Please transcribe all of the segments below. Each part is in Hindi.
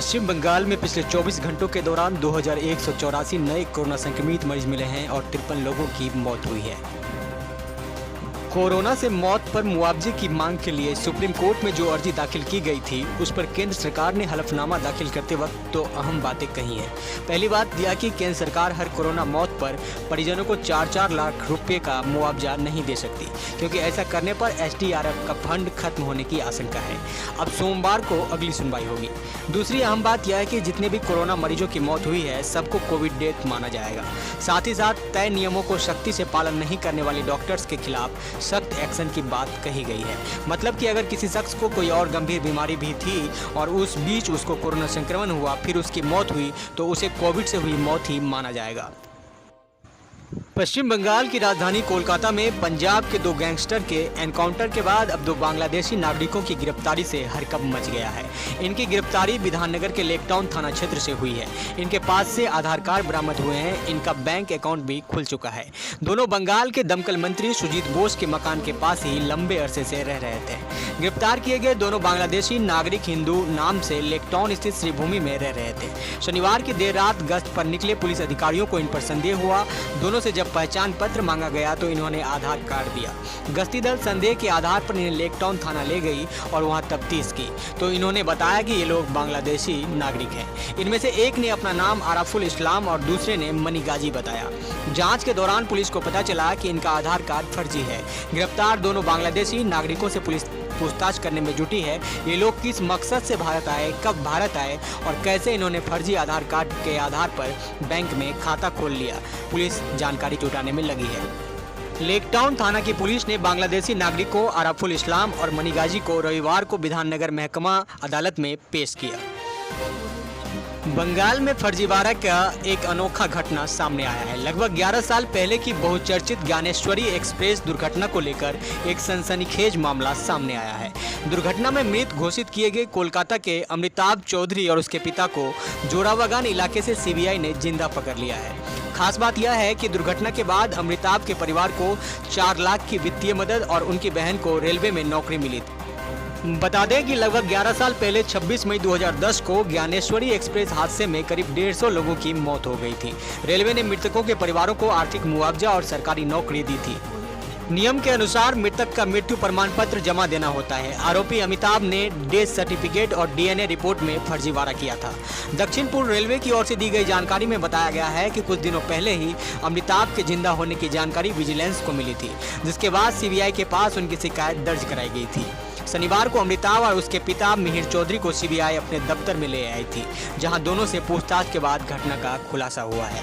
पश्चिम बंगाल में पिछले 24 घंटों के दौरान 2184 नए कोरोना संक्रमित मरीज मिले हैं और 53 लोगों की मौत हुई है। कोरोना से मौत पर मुआवजे की मांग के लिए सुप्रीम कोर्ट में जो अर्जी दाखिल की गई थी उस पर केंद्र सरकार ने हलफनामा दाखिल करते वक्त तो अहम बातें कही हैं। पहली बात यह कि केंद्र सरकार हर कोरोना मौत पर परिजनों को 4-4 लाख रुपए का मुआवजा नहीं दे सकती, क्योंकि ऐसा करने पर SDRF का फंड खत्म होने की आशंका है। अब सोमवार को अगली सुनवाई होगी। दूसरी अहम बात यह है कि जितने भी कोरोना मरीजों की मौत हुई है सबको कोविड डेथ माना जाएगा। साथ ही साथ तय नियमों को सख्ती से पालन नहीं करने वाले डॉक्टर्स के खिलाफ सख्त एक्शन की बात कही गई है। मतलब कि अगर किसी शख्स को कोई और गंभीर बीमारी भी थी और उस बीच उसको कोरोना संक्रमण हुआ फिर उसकी मौत हुई तो उसे कोविड से हुई मौत ही माना जाएगा। पश्चिम बंगाल की राजधानी कोलकाता में पंजाब के 2 गैंगस्टर के एनकाउंटर के बाद अब 2 बांग्लादेशी नागरिकों की गिरफ्तारी से हड़कंप मच गया है। इनकी गिरफ्तारी विधाननगर के लेकटाउन थाना क्षेत्र से हुई है। इनके पास से आधार कार्ड बरामद हुए हैं। इनका बैंक अकाउंट भी खुल चुका है। दोनों बंगाल के दमकल मंत्री सुजीत बोस के मकान के पास ही लंबे अरसे से रह रहे थे। गिरफ्तार किए गए दोनों बांग्लादेशी नागरिक हिंदू नाम से लेकटाउन स्थित श्रीभूमि में रह रहे थे। शनिवार की देर रात गश्त पर निकले पुलिस अधिकारियों को इन पर संदेह हुआ। दोनों से जब पहचान पत्र मांगा गया तो इन्होंने आधार कार्ड दिया। गश्ती दल संदेह के आधार पर इन्हें लेकटाउन थाना ले गई और वहां तफ्तीश की तो इन्होंने बताया कि ये लोग बांग्लादेशी नागरिक हैं। इनमें से एक ने अपना नाम आराफुल इस्लाम और दूसरे ने मनीगाजी बताया। जांच के दौरान पुलिस को पता चला कि इनका आधार कार्ड फर्जी है। गिरफ्तार दोनों बांग्लादेशी नागरिकों से पुलिस पूछताछ करने में जुटी है। ये लोग किस मकसद से भारत आए, कब भारत आए और कैसे इन्होंने फर्जी आधार कार्ड के आधार पर बैंक में खाता खोल लिया, पुलिस जानकारी जुटाने में लगी है। लेकटाउन थाना की पुलिस ने बांग्लादेशी नागरिकों आराफुल इस्लाम और मनीगाजी को रविवार को विधाननगर महकमा अदालत में पेश किया। बंगाल में फर्जीवाड़ा का एक अनोखा घटना सामने आया है। लगभग 11 साल पहले की बहुचर्चित ज्ञानेश्वरी एक्सप्रेस दुर्घटना को लेकर एक सनसनीखेज मामला सामने आया है। दुर्घटना में मृत घोषित किए गए कोलकाता के अमिताभ चौधरी और उसके पिता को जोराबागान इलाके से CBI ने जिंदा पकड़ लिया है। खास बात यह है कि दुर्घटना के बाद अमिताभ के परिवार को 4 लाख की वित्तीय मदद और उनकी बहन को रेलवे में नौकरी मिली थी। बता दें कि लगभग 11 साल पहले 26 मई 2010 को ज्ञानेश्वरी एक्सप्रेस हादसे में करीब 150 लोगों की मौत हो गई थी। रेलवे ने मृतकों के परिवारों को आर्थिक मुआवजा और सरकारी नौकरी दी थी। नियम के अनुसार मृतक का मृत्यु प्रमाण पत्र जमा देना होता है। आरोपी अमिताभ ने डेथ सर्टिफिकेट और DNA रिपोर्ट में फर्जीवाड़ा किया था। दक्षिण पूर्व रेलवे की ओर से दी गई जानकारी में बताया गया है कि कुछ दिनों पहले ही अमिताभ के जिंदा होने की जानकारी विजिलेंस को मिली थी, जिसके बाद CBI के पास उनकी शिकायत दर्ज कराई गई थी। शनिवार को अमिताभ और उसके पिता मिहिर चौधरी को CBI अपने दफ्तर में ले आई थी, जहां दोनों से पूछताछ के बाद घटना का खुलासा हुआ है।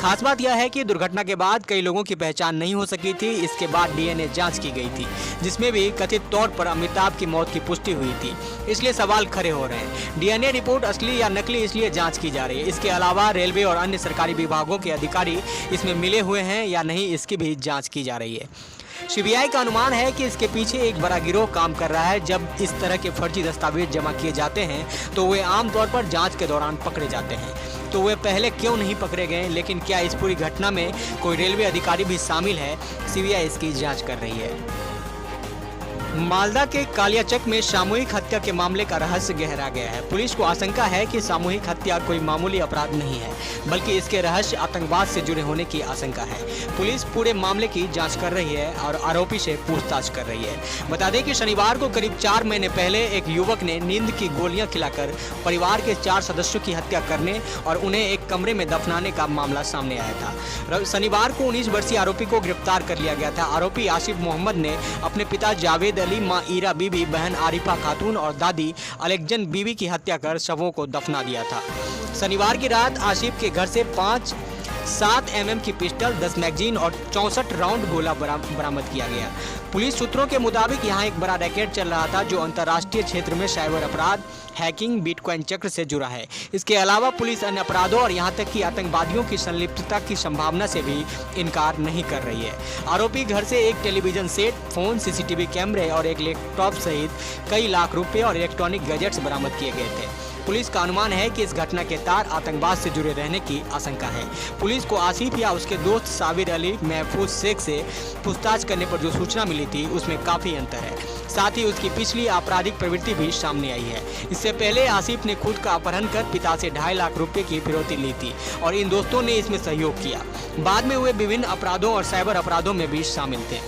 खास बात यह है कि दुर्घटना के बाद कई लोगों की पहचान नहीं हो सकी थी। इसके बाद DNA जांच की गई थी, जिसमें भी कथित तौर पर अमिताभ की मौत की पुष्टि हुई थी। इसलिए सवाल खड़े हो रहे हैं। DNA रिपोर्ट असली या नकली, इसलिए जांच की जा रही है। इसके अलावा रेलवे और अन्य सरकारी विभागों के अधिकारी इसमें मिले हुए हैं या नहीं, इसकी भी जाँच की जा रही है। CBI का अनुमान है कि इसके पीछे एक बड़ा गिरोह काम कर रहा है। जब इस तरह के फर्जी दस्तावेज जमा किए जाते हैं तो वे आमतौर पर जांच के दौरान पकड़े जाते हैं। तो वे पहले क्यों नहीं पकड़े गए? लेकिन क्या इस पूरी घटना में कोई रेलवे अधिकारी भी शामिल है? CBI इसकी जांच कर रही है। मालदा के कालियाचक में सामूहिक हत्या के मामले का रहस्य गहरा गया है। पुलिस को आशंका है कि सामूहिक हत्या कोई मामूली अपराध नहीं है, बल्कि इसके रहस्य आतंकवाद से जुड़े होने की आशंका है। पुलिस पूरे मामले की जांच कर रही है और आरोपी से पूछताछ कर रही है। बता दें कि शनिवार को करीब 4 महीने पहले एक युवक ने नींद की गोलियां खिलाकर परिवार के 4 सदस्यों की हत्या करने और उन्हें एक कमरे में दफनाने का मामला सामने आया था। शनिवार को 19 वर्षीय आरोपी को गिरफ्तार कर लिया गया था। आरोपी आसिफ मोहम्मद ने अपने पिता जावेद अली, मां ईरा बीबी, बहन आरिफा खातून और दादी अलेक्जन बीबी की हत्या कर शवों को दफना दिया था। शनिवार की रात आसिफ के घर से 7 mm की पिस्टल, 10 मैगजीन और 64 राउंड गोला बरामद किया गया। पुलिस सूत्रों के मुताबिक यहाँ एक बड़ा रैकेट चल रहा था जो अंतर्राष्ट्रीय क्षेत्र में साइबर अपराध, हैकिंग, बिटकॉइन चक्र से जुड़ा है। इसके अलावा पुलिस अन्य अपराधों और यहाँ तक कि आतंकवादियों की संलिप्तता की संभावना से भी इनकार नहीं कर रही है। आरोपी घर से एक टेलीविजन सेट, फोन, CCTV कैमरे और एक लैपटॉप सहित कई लाख रुपए और इलेक्ट्रॉनिक गैजेट्स बरामद किए गए थे। पुलिस का अनुमान है कि इस घटना के तार आतंकवाद से जुड़े रहने की आशंका है। पुलिस को आसिफ या उसके दोस्त साबिर अली महफूज शेख से पूछताछ करने पर जो सूचना मिली थी उसमें काफ़ी अंतर है। साथ ही उसकी पिछली आपराधिक प्रवृत्ति भी सामने आई है। इससे पहले आसिफ ने खुद का अपहरण कर पिता से 2.5 लाख रुपए की फिरौती ली थी और इन दोस्तों ने इसमें सहयोग किया। बाद में हुए विभिन्न अपराधों और साइबर अपराधों में भी शामिल थे।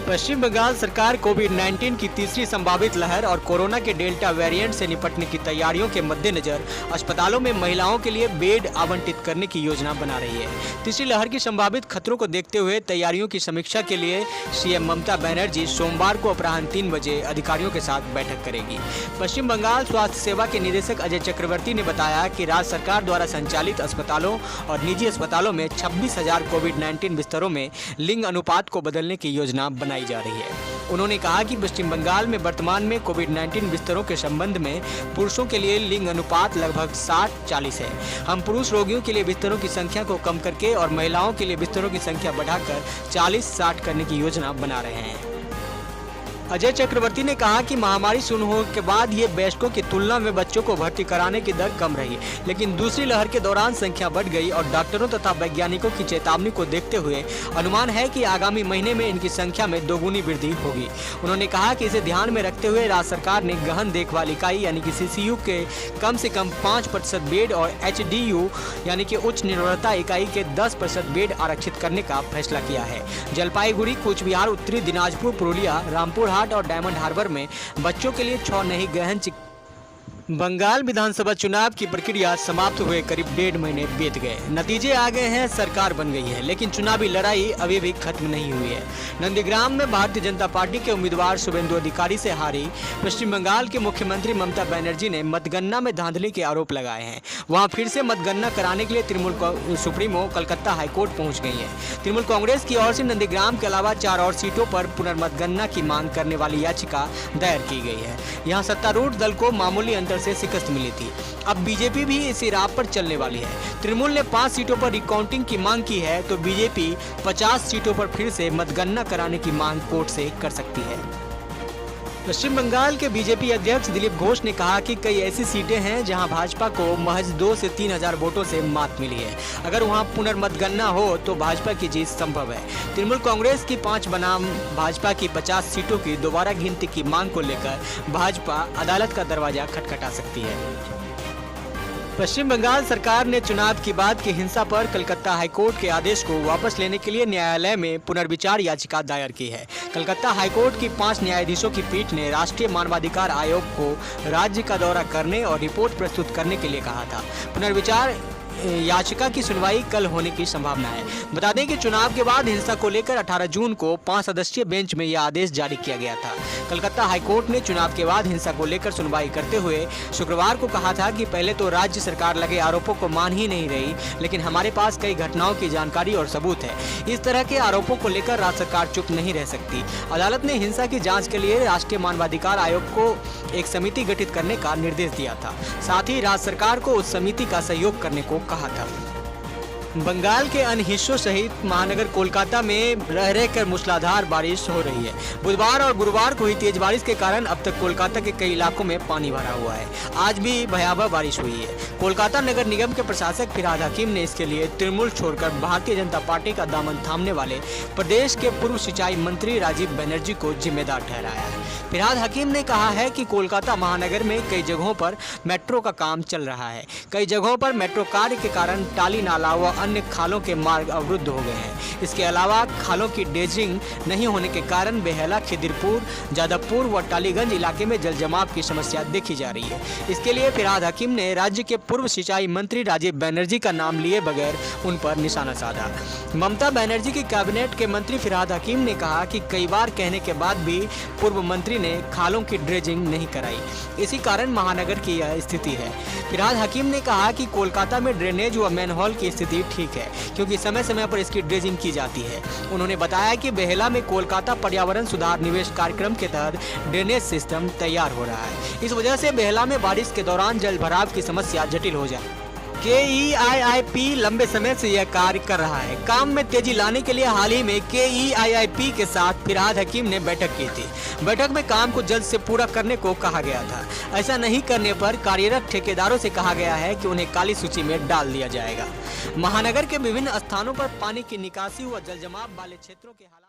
पश्चिम बंगाल सरकार कोविड-19 की तीसरी संभावित लहर और कोरोना के डेल्टा वेरिएंट से निपटने की तैयारियों के मद्देनजर अस्पतालों में महिलाओं के लिए बेड आवंटित करने की योजना बना रही है। तीसरी लहर की संभावित खतरों को देखते हुए तैयारियों की समीक्षा के लिए सीएम ममता बनर्जी सोमवार को अपराह्न 3 बजे अधिकारियों के साथ बैठक करेगी। पश्चिम बंगाल स्वास्थ्य सेवा के निदेशक अजय चक्रवर्ती ने बताया कि राज्य सरकार द्वारा संचालित अस्पतालों और निजी अस्पतालों में 26,000 कोविड-19 बिस्तरों में लिंग अनुपात को बदलने की योजना बनाई जा रही है। उन्होंने कहा कि पश्चिम बंगाल में वर्तमान में कोविड-19 बिस्तरों के संबंध में पुरुषों के लिए लिंग अनुपात लगभग 60-40 है। हम पुरुष रोगियों के लिए बिस्तरों की संख्या को कम करके और महिलाओं के लिए बिस्तरों की संख्या बढ़ाकर 40-60 करने की योजना बना रहे हैं। अजय चक्रवर्ती ने कहा कि महामारी शुरू होने के बाद ये वयस्कों की तुलना में बच्चों को भर्ती कराने की दर कम रही, लेकिन दूसरी लहर के दौरान संख्या बढ़ गई और डॉक्टरों तथा वैज्ञानिकों की चेतावनी को देखते हुए अनुमान है कि आगामी महीने में इनकी संख्या में दोगुनी वृद्धि होगी। उन्होंने कहा कि इसे ध्यान में रखते हुए राज्य सरकार ने गहन देखभाल इकाई यानी कि CCU के कम से कम 5% बेड और HDU यानी कि उच्च निर्भरता इकाई के 10% बेड आरक्षित करने का फैसला किया है। जलपाईगुड़ी, कूच बिहार, उत्तरी दिनाजपुर, पुरुलिया, रामपुर और डायमंड हार्बर में बच्चों के लिए 6 नई गहन बंगाल विधानसभा चुनाव की प्रक्रिया समाप्त हुए करीब 1.5 महीने बीत गए। नतीजे आ गए हैं, सरकार बन गई है, लेकिन चुनावी लड़ाई अभी भी खत्म नहीं हुई है। नंदीग्राम में भारतीय जनता पार्टी के उम्मीदवार शुभेंदु अधिकारी से हारी पश्चिम बंगाल के मुख्यमंत्री ममता बनर्जी ने मतगणना में धांधली के आरोप लगाए हैं। वहां फिर से मतगणना कराने के लिए तृणमूल सुप्रीमो कलकत्ता हाईकोर्ट पहुंच गई है। तृणमूल कांग्रेस की ओर से नंदीग्राम के अलावा 4 और सीटों पर पुनर्मतगणना की मांग करने वाली याचिका दायर की गई है। यहाँ सत्तारूढ़ दल को मामूली अंतर से शिकस्त मिली थी। अब बीजेपी भी इसी राह पर चलने वाली है। तृणमूल ने 5 सीटों पर रिकाउंटिंग की मांग की है तो बीजेपी 50 सीटों पर फिर से मतगणना कराने की मांग कोर्ट से कर सकती है। पश्चिम बंगाल के बीजेपी अध्यक्ष दिलीप घोष ने कहा कि कई ऐसी सीटें हैं जहां भाजपा को महज 2 से 3 हजार वोटों से मात मिली है। अगर वहां पुनर्मतगणना हो तो भाजपा की जीत संभव है। तृणमूल कांग्रेस की 5 बनाम भाजपा की 50 सीटों की दोबारा गिनती की मांग को लेकर भाजपा अदालत का दरवाजा खटखटा सकती है। पश्चिम बंगाल सरकार ने चुनाव की बाद की हिंसा पर कलकत्ता हाईकोर्ट के आदेश को वापस लेने के लिए न्यायालय में पुनर्विचार याचिका दायर की है। कलकत्ता हाईकोर्ट की 5 न्यायाधीशों की पीठ ने राष्ट्रीय मानवाधिकार आयोग को राज्य का दौरा करने और रिपोर्ट प्रस्तुत करने के लिए कहा था। पुनर्विचार याचिका की सुनवाई कल होने की संभावना है। बता दें कि चुनाव के बाद हिंसा को लेकर 18 जून को 5 सदस्यीय बेंच में यह आदेश जारी किया गया था। कलकत्ता हाईकोर्ट ने चुनाव के बाद हिंसा को लेकर सुनवाई करते हुए शुक्रवार को कहा था कि पहले तो राज्य सरकार लगे आरोपों को मान ही नहीं रही, लेकिन हमारे पास कई घटनाओं की जानकारी और सबूत है। इस तरह के आरोपों को लेकर राज्य सरकार चुप नहीं रह सकती। अदालत ने हिंसा की जाँच के लिए राष्ट्रीय मानवाधिकार आयोग को एक समिति गठित करने का निर्देश दिया था। साथ ही राज्य सरकार को उस समिति का सहयोग करने को कहा था। बंगाल के अन्य हिस्सों सहित महानगर कोलकाता में रह रहकर मूसलाधार बारिश हो रही है। बुधवार और गुरुवार को हुई तेज बारिश के कारण अब तक कोलकाता के कई इलाकों में पानी भरा हुआ है। आज भी भयावह बारिश हुई है। कोलकाता नगर निगम के प्रशासक फिरहाद हकीम ने इसके लिए तृणमूल छोड़कर भारतीय जनता पार्टी का दामन थामने वाले प्रदेश के पूर्व सिंचाई मंत्री राजीव बनर्जी को जिम्मेदार ठहराया है। फिरहाद हकीम ने कहा है कि कोलकाता महानगर में कई जगहों पर मेट्रो का काम चल रहा है। कई जगहों पर मेट्रो कार्य के कारण टाली नाला व अन्य खालों के मार्ग अवरुद्ध हो गए हैं। इसके अलावा खालों की ड्रेजिंग नहीं होने के कारण बेहला, खिदिरपुर, जादवपुर व टालीगंज इलाके में जल जमाव की समस्या देखी जा रही है। इसके लिए फिरहाद हकीम ने राज्य के पूर्व सिंचाई मंत्री राजीव बनर्जी का नाम लिए बगैर उन पर निशाना साधा। ममता बनर्जी की कैबिनेट के मंत्री फिरहाद हकीम ने कहा कि कई बार कहने के बाद भी पूर्व मंत्री ने खालों की ड्रेजिंग नहीं कराई, इसी कारण महानगर की यह स्थिति है। फिरहाद हकीम ने कहा कि कोलकाता में ड्रेनेज व मैनहोल की स्थिति ठीक है, क्योंकि समय समय पर इसकी ड्रेजिंग की जाती है। उन्होंने बताया कि बेहला में कोलकाता पर्यावरण सुधार निवेश कार्यक्रम के तहत ड्रेनेज सिस्टम तैयार हो रहा है। इस वजह से बेहला में बारिश के दौरान जल भराव की समस्या जटिल हो जाए। KEIIP लंबे समय से यह कार्य कर रहा है। काम में तेजी लाने के लिए हाल ही में KEIIP के साथ फिरहाद हकीम ने बैठक की थी। बैठक में काम को जल्द से पूरा करने को कहा गया था। ऐसा नहीं करने पर कार्यरत ठेकेदारों से कहा गया है कि उन्हें काली सूची में डाल दिया जाएगा। महानगर के विभिन्न स्थानों पर पानी की निकासी व जलजमाव वाले क्षेत्रों के हालात